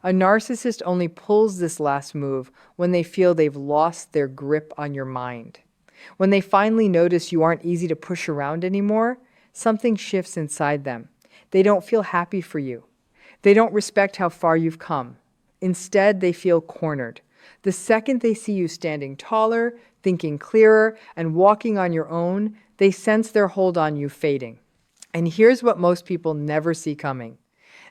A narcissist only pulls this last move when they feel they've lost their grip on your mind. When they finally notice you aren't easy to push around anymore, something shifts inside them. They don't feel happy for you. They don't respect how far you've come. Instead, they feel cornered. The second they see you standing taller, thinking clearer, and walking on your own, they sense their hold on you fading. And here's what most people never see coming.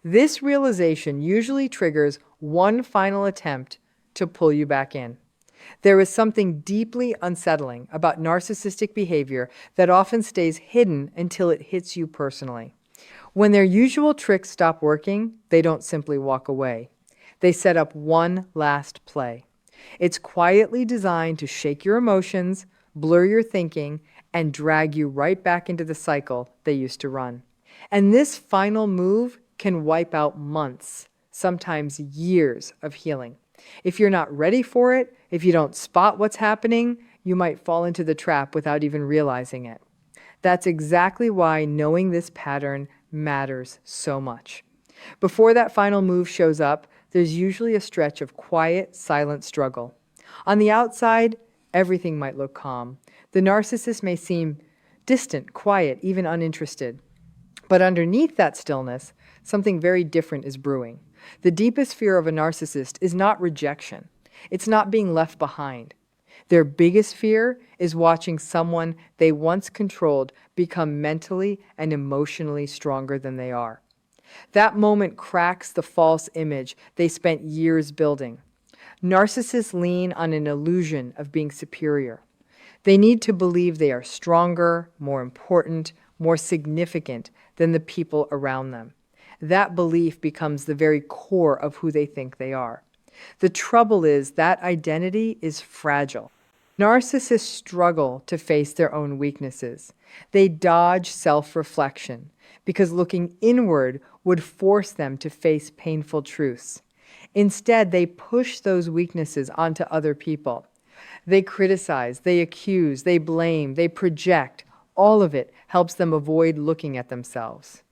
This realization usually triggers one final attempt to pull you back in. There is something deeply unsettling about narcissistic behavior that often stays hidden until it hits you personally. When their usual tricks stop working, they don't simply walk away. They set up one last play. It's quietly designed to shake your emotions, blur your thinking, and drag you right back into the cycle they used to run. And this final move can wipe out months, sometimes years of healing. If you're not ready for it, if you don't spot what's happening, you might fall into the trap without even realizing it. That's exactly why knowing this pattern matters so much. Before that final move shows up, there's usually a stretch of quiet, silent struggle. On the outside, everything might look calm. The narcissist may seem distant, quiet, even uninterested. But underneath that stillness, something very different is brewing. The deepest fear of a narcissist is not rejection. It's not being left behind. Their biggest fear is watching someone they once controlled become mentally and emotionally stronger than they are. That moment cracks the false image they spent years building. Narcissists lean on an illusion of being superior. They need to believe they are stronger, more important, more significant than the people around them. That belief becomes the very core of who they think they are. The trouble is that identity is fragile. Narcissists struggle to face their own weaknesses. They dodge self-reflection because looking inward would force them to face painful truths. Instead, they push those weaknesses onto other people. They criticize, they accuse, they blame, they project. All of it helps them avoid looking at themselves.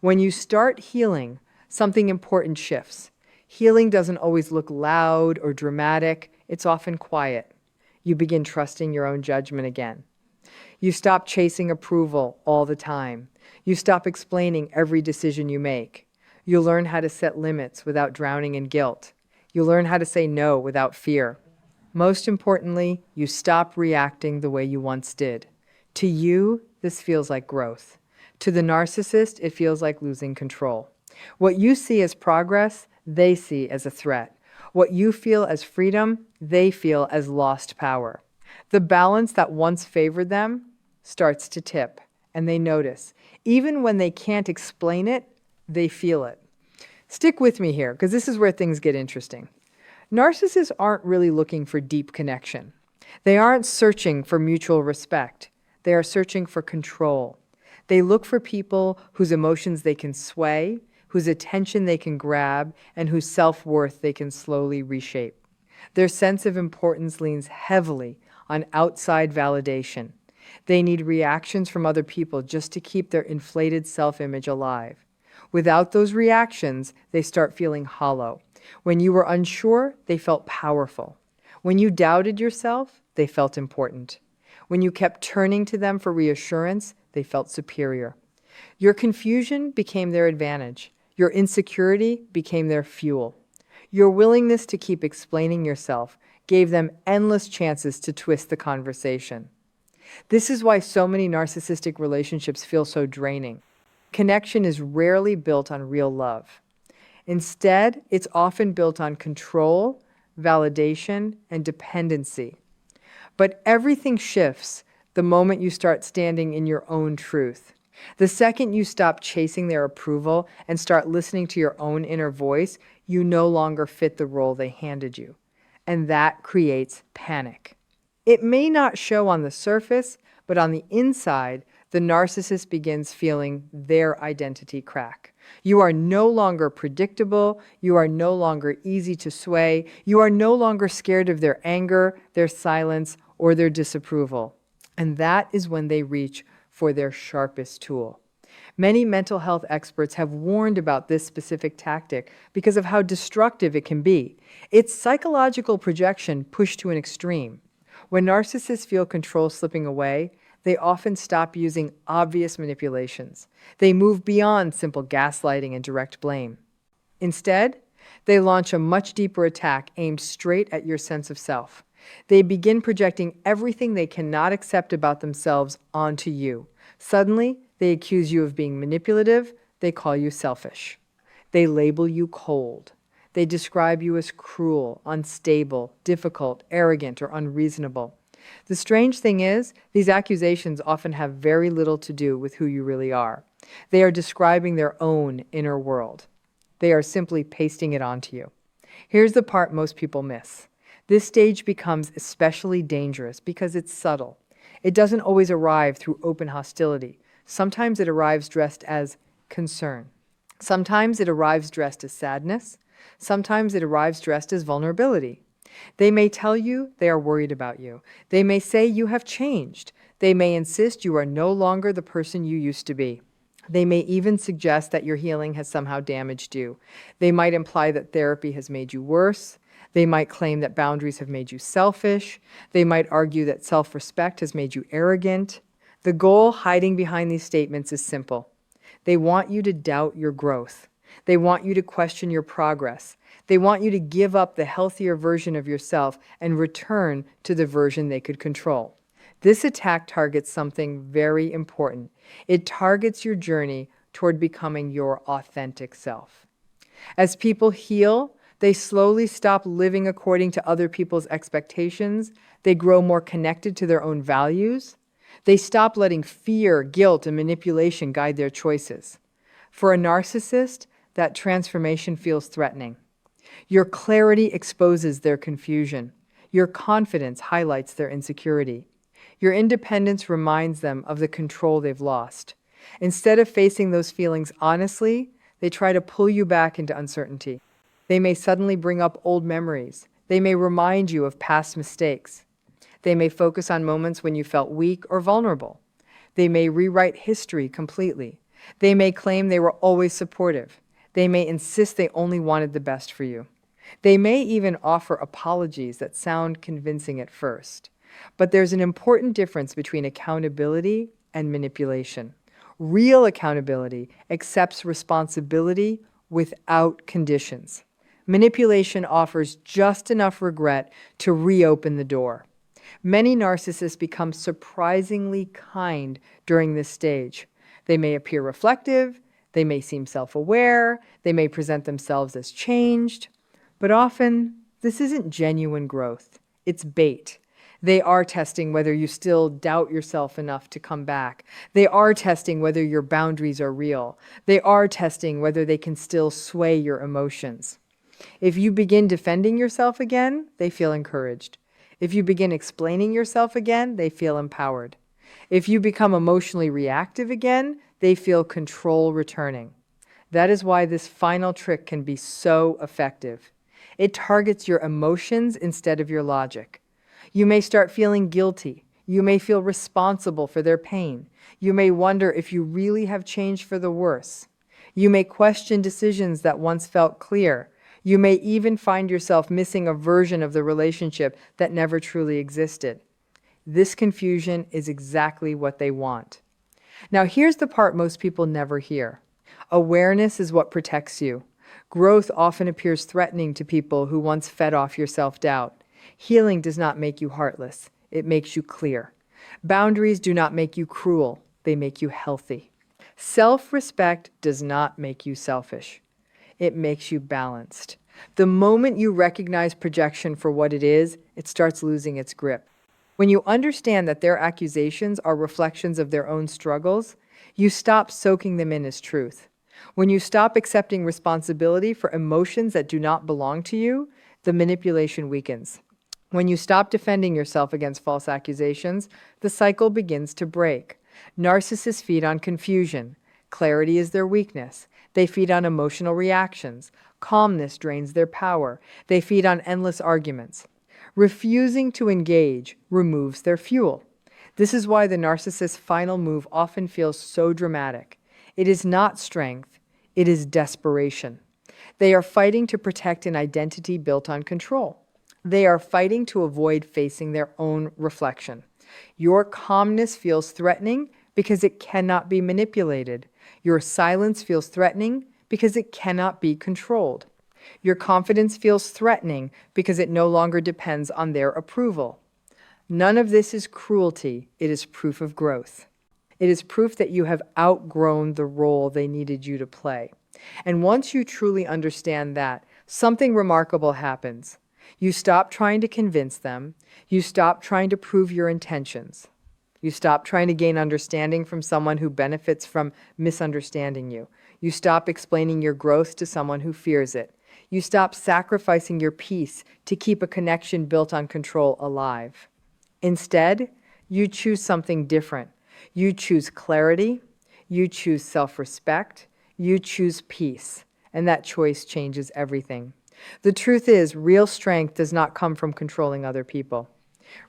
When you start healing, something important shifts. Healing doesn't always look loud or dramatic. It's often quiet. You begin trusting your own judgment again. You stop chasing approval all the time. You stop explaining every decision you make. You learn how to set limits without drowning in guilt. You learn how to say no without fear. Most importantly, you stop reacting the way you once did. To you, this feels like growth. To the narcissist, it feels like losing control. What you see as progress, they see as a threat. What you feel as freedom, they feel as lost power. The balance that once favored them starts to tip, and they notice. Even when they can't explain it, they feel it. Stick with me here, because this is where things get interesting. Narcissists aren't really looking for deep connection. They aren't searching for mutual respect. They are searching for control. They look for people whose emotions they can sway, whose attention they can grab, and whose self-worth they can slowly reshape. Their sense of importance leans heavily on outside validation. They need reactions from other people just to keep their inflated self-image alive. Without those reactions, they start feeling hollow. When you were unsure, they felt powerful. When you doubted yourself, they felt important. When you kept turning to them for reassurance, they felt superior. Your confusion became their advantage. Your insecurity became their fuel. Your willingness to keep explaining yourself gave them endless chances to twist the conversation. This is why so many narcissistic relationships feel so draining. Connection is rarely built on real love. Instead, it's often built on control, validation, and dependency. But everything shifts the moment you start standing in your own truth. The second you stop chasing their approval and start listening to your own inner voice, you no longer fit the role they handed you. And that creates panic. It may not show on the surface, but on the inside, the narcissist begins feeling their identity crack. You are no longer predictable. You are no longer easy to sway. You are no longer scared of their anger, their silence, or their disapproval. And that is when they reach for their sharpest tool. Many mental health experts have warned about this specific tactic because of how destructive it can be. It's psychological projection pushed to an extreme. When narcissists feel control slipping away, they often stop using obvious manipulations. They move beyond simple gaslighting and direct blame. Instead, they launch a much deeper attack aimed straight at your sense of self. They begin projecting everything they cannot accept about themselves onto you. Suddenly, they accuse you of being manipulative. They call you selfish. They label you cold. They describe you as cruel, unstable, difficult, arrogant, or unreasonable. The strange thing is, these accusations often have very little to do with who you really are. They are describing their own inner world. They are simply pasting it onto you. Here's the part most people miss. This stage becomes especially dangerous because it's subtle. It doesn't always arrive through open hostility. Sometimes it arrives dressed as concern. Sometimes it arrives dressed as sadness. Sometimes it arrives dressed as vulnerability. They may tell you they are worried about you. They may say you have changed. They may insist you are no longer the person you used to be. They may even suggest that your healing has somehow damaged you. They might imply that therapy has made you worse. They might claim that boundaries have made you selfish. They might argue that self-respect has made you arrogant. The goal hiding behind these statements is simple. They want you to doubt your growth. They want you to question your progress. They want you to give up the healthier version of yourself and return to the version they could control. This attack targets something very important. It targets your journey toward becoming your authentic self. As people heal, they slowly stop living according to other people's expectations. They grow more connected to their own values. They stop letting fear, guilt, and manipulation guide their choices. For a narcissist, that transformation feels threatening. Your clarity exposes their confusion. Your confidence highlights their insecurity. Your independence reminds them of the control they've lost. Instead of facing those feelings honestly, they try to pull you back into uncertainty. They may suddenly bring up old memories. They may remind you of past mistakes. They may focus on moments when you felt weak or vulnerable. They may rewrite history completely. They may claim they were always supportive. They may insist they only wanted the best for you. They may even offer apologies that sound convincing at first. But there's an important difference between accountability and manipulation. Real accountability accepts responsibility without conditions. Manipulation offers just enough regret to reopen the door. Many narcissists become surprisingly kind during this stage. They may appear reflective, they may seem self-aware, they may present themselves as changed, but often this isn't genuine growth. It's bait. They are testing whether you still doubt yourself enough to come back. They are testing whether your boundaries are real. They are testing whether they can still sway your emotions. If you begin defending yourself again, they feel encouraged. If you begin explaining yourself again, they feel empowered. If you become emotionally reactive again, they feel control returning. That is why this final trick can be so effective. It targets your emotions instead of your logic. You may start feeling guilty. You may feel responsible for their pain. You may wonder if you really have changed for the worse. You may question decisions that once felt clear. You may even find yourself missing a version of the relationship that never truly existed. This confusion is exactly what they want. Now, here's the part most people never hear. Awareness is what protects you. Growth often appears threatening to people who once fed off your self-doubt. Healing does not make you heartless. It makes you clear. Boundaries do not make you cruel. They make you healthy. Self-respect does not make you selfish. It makes you balanced. The moment you recognize projection for what it is, it starts losing its grip. When you understand that their accusations are reflections of their own struggles, you stop soaking them in as truth. When you stop accepting responsibility for emotions that do not belong to you, the manipulation weakens. When you stop defending yourself against false accusations, the cycle begins to break. Narcissists feed on confusion. Clarity is their weakness. They feed on emotional reactions. Calmness drains their power. They feed on endless arguments. Refusing to engage removes their fuel. This is why the narcissist's final move often feels so dramatic. It is not strength, it is desperation. They are fighting to protect an identity built on control. They are fighting to avoid facing their own reflection. Your calmness feels threatening because it cannot be manipulated. Your silence feels threatening because it cannot be controlled. Your confidence feels threatening because it no longer depends on their approval. None of this is cruelty, it is proof of growth. It is proof that you have outgrown the role they needed you to play. And once you truly understand that, something remarkable happens. You stop trying to convince them. You stop trying to prove your intentions. You stop trying to gain understanding from someone who benefits from misunderstanding you. You stop explaining your growth to someone who fears it. You stop sacrificing your peace to keep a connection built on control alive. Instead, you choose something different. You choose clarity. You choose self-respect. You choose peace. And that choice changes everything. The truth is, real strength does not come from controlling other people.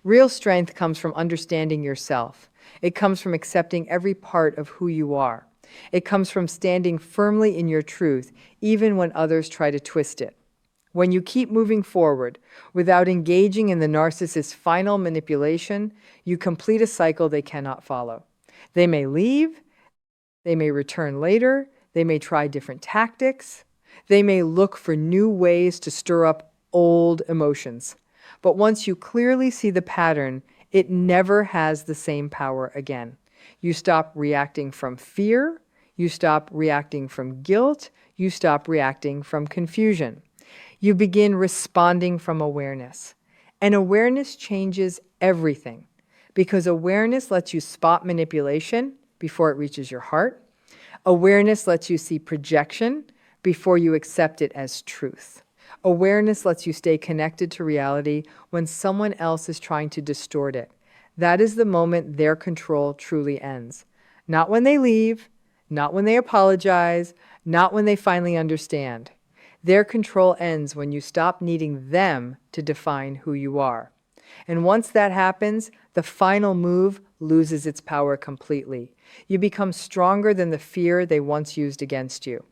Real strength comes from understanding yourself. It comes from accepting every part of who you are. It comes from standing firmly in your truth, even when others try to twist it. When you keep moving forward without engaging in the narcissist's final manipulation, you complete a cycle they cannot follow. They may leave, they may return later, they may try different tactics, they may look for new ways to stir up old emotions. But once you clearly see the pattern, it never has the same power again. You stop reacting from fear, you stop reacting from guilt, you stop reacting from confusion. You begin responding from awareness. And awareness changes everything, because awareness lets you spot manipulation before it reaches your heart. Awareness lets you see projection before you accept it as truth. Awareness lets you stay connected to reality when someone else is trying to distort it. That is the moment their control truly ends. Not when they leave, not when they apologize, not when they finally understand. Their control ends when you stop needing them to define who you are. And once that happens, the final move loses its power completely. You become stronger than the fear they once used against you.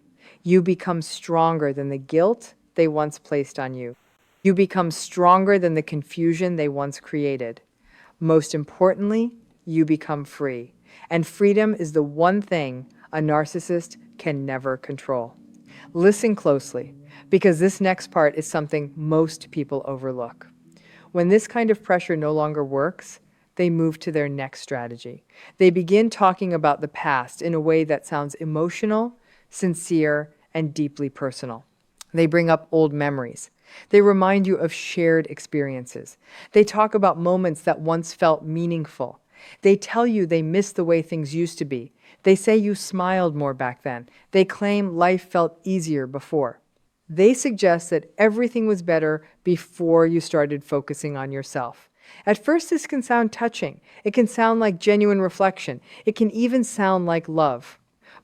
You become stronger than the guilt they once placed on you. You become stronger than the confusion they once created. Most importantly, you become free. And freedom is the one thing a narcissist can never control. Listen closely, because this next part is something most people overlook. When this kind of pressure no longer works, they move to their next strategy. They begin talking about the past in a way that sounds emotional, sincere, and deeply personal. They bring up old memories. They remind you of shared experiences. They talk about moments that once felt meaningful. They tell you they miss the way things used to be. They say you smiled more back then. They claim life felt easier before. They suggest that everything was better before you started focusing on yourself. At first, this can sound touching. It can sound like genuine reflection. It can even sound like love.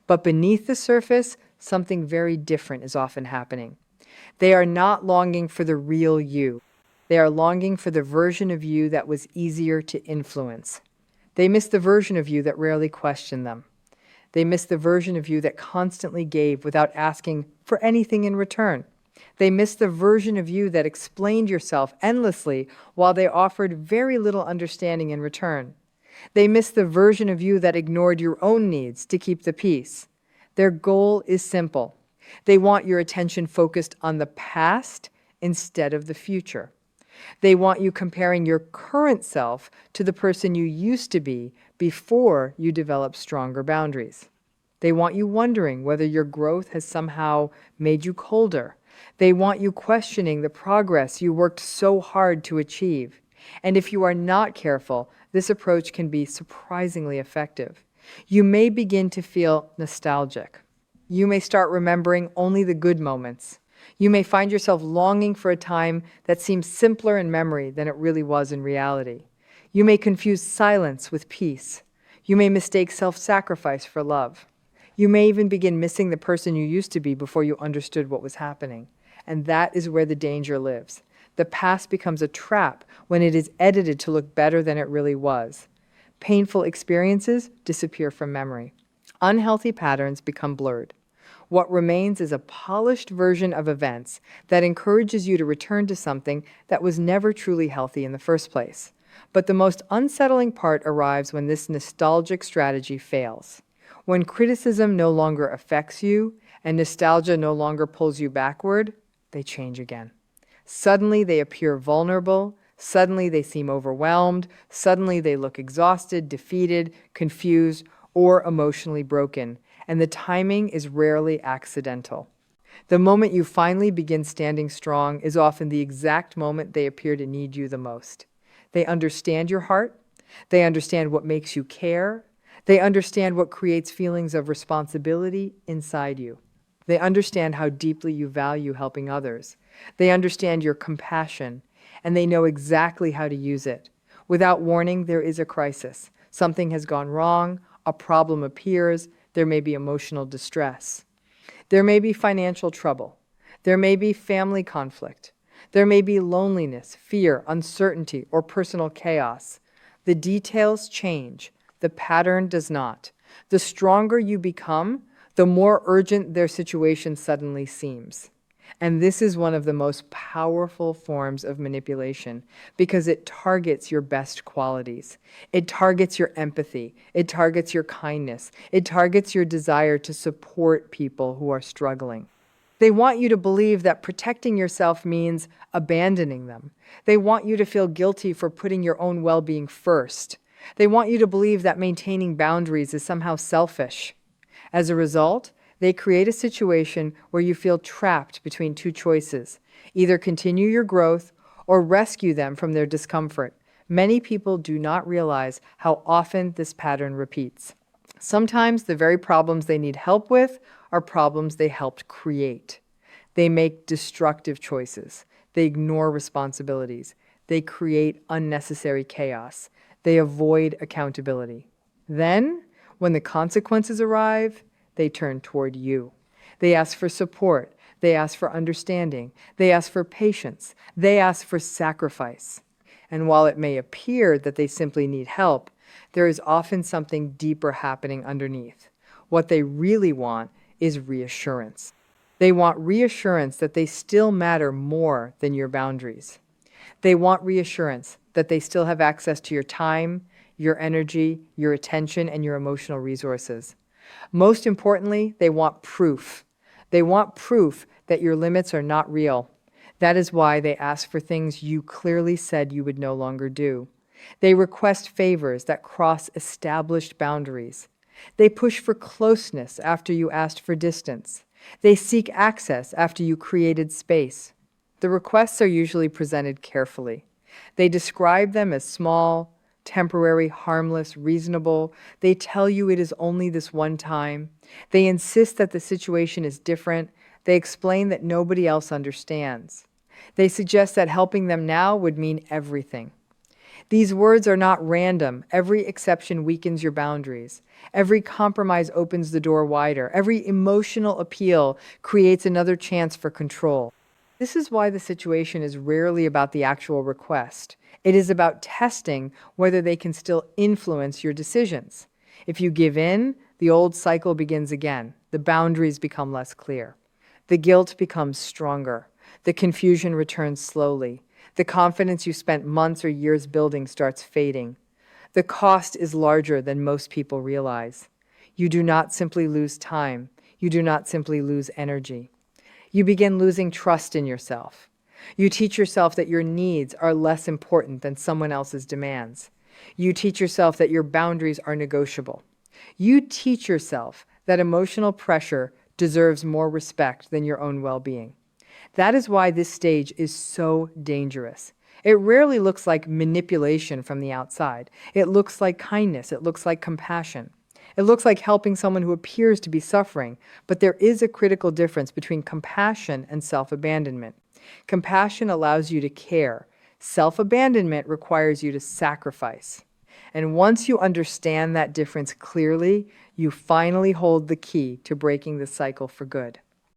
But beneath the surface, something very different is often happening. They are not longing for the real you. They are longing for the version of you that was easier to influence. They miss the version of you that rarely questioned them. They miss the version of you that constantly gave without asking for anything in return. They miss the version of you that explained yourself endlessly while they offered very little understanding in return. They miss the version of you that ignored your own needs to keep the peace. Their goal is simple. They want your attention focused on the past instead of the future. They want you comparing your current self to the person you used to be before you develop stronger boundaries. They want you wondering whether your growth has somehow made you colder. They want you questioning the progress you worked so hard to achieve. And if you are not careful, this approach can be surprisingly effective. You may begin to feel nostalgic. You may start remembering only the good moments. You may find yourself longing for a time that seems simpler in memory than it really was in reality. You may confuse silence with peace. You may mistake self-sacrifice for love. You may even begin missing the person you used to be before you understood what was happening. And that is where the danger lives. The past becomes a trap when it is edited to look better than it really was. Painful experiences disappear from memory. Unhealthy patterns become blurred. What remains is a polished version of events that encourages you to return to something that was never truly healthy in the first place. But the most unsettling part arrives when this nostalgic strategy fails. When criticism no longer affects you and nostalgia no longer pulls you backward, they change again. Suddenly they appear vulnerable, suddenly they seem overwhelmed, suddenly they look exhausted, defeated, confused, or emotionally broken, and the timing is rarely accidental. The moment you finally begin standing strong is often the exact moment they appear to need you the most. They understand your heart, they understand what makes you care, they understand what creates feelings of responsibility inside you. They understand how deeply you value helping others. They understand your compassion, and they know exactly how to use it. Without warning, there is a crisis. Something has gone wrong, a problem appears, there may be emotional distress. There may be financial trouble. There may be family conflict. There may be loneliness, fear, uncertainty, or personal chaos. The details change. The pattern does not. The stronger you become, the more urgent their situation suddenly seems. And this is one of the most powerful forms of manipulation because it targets your best qualities. It targets your empathy. It targets your kindness. It targets your desire to support people who are struggling. They want you to believe that protecting yourself means abandoning them. They want you to feel guilty for putting your own well-being first. They want you to believe that maintaining boundaries is somehow selfish. As a result, they create a situation where you feel trapped between two choices: either continue your growth or rescue them from their discomfort. Many people do not realize how often this pattern repeats. Sometimes the very problems they need help with are problems they helped create. They make destructive choices. They ignore responsibilities. They create unnecessary chaos. They avoid accountability. Then, when the consequences arrive, they turn toward you. They ask for support. They ask for understanding. They ask for patience. They ask for sacrifice. And while it may appear that they simply need help, there is often something deeper happening underneath. What they really want is reassurance. They want reassurance that they still matter more than your boundaries. They want reassurance that they still have access to your time, your energy, your attention, and your emotional resources. Most importantly, they want proof. They want proof that your limits are not real. That is why they ask for things you clearly said you would no longer do. They request favors that cross established boundaries. They push for closeness after you asked for distance. They seek access after you created space. The requests are usually presented carefully. They describe them as small, temporary, harmless, reasonable. They tell you it is only this one time. They insist that the situation is different. They explain that nobody else understands. They suggest that helping them now would mean everything. These words are not random. Every exception weakens your boundaries. Every compromise opens the door wider. Every emotional appeal creates another chance for control. This is why the situation is rarely about the actual request. It is about testing whether they can still influence your decisions. If you give in, the old cycle begins again. The boundaries become less clear. The guilt becomes stronger. The confusion returns slowly. The confidence you spent months or years building starts fading. The cost is larger than most people realize. You do not simply lose time. You do not simply lose energy. You begin losing trust in yourself. You teach yourself that your needs are less important than someone else's demands. You teach yourself that your boundaries are negotiable. You teach yourself that emotional pressure deserves more respect than your own well-being. That is why this stage is so dangerous. It rarely looks like manipulation from the outside. It looks like kindness. It looks like compassion. It looks like helping someone who appears to be suffering, but there is a critical difference between compassion and self-abandonment. Compassion allows you to care. Self-abandonment requires you to sacrifice. And once you understand that difference clearly, you finally hold the key to breaking the cycle for good.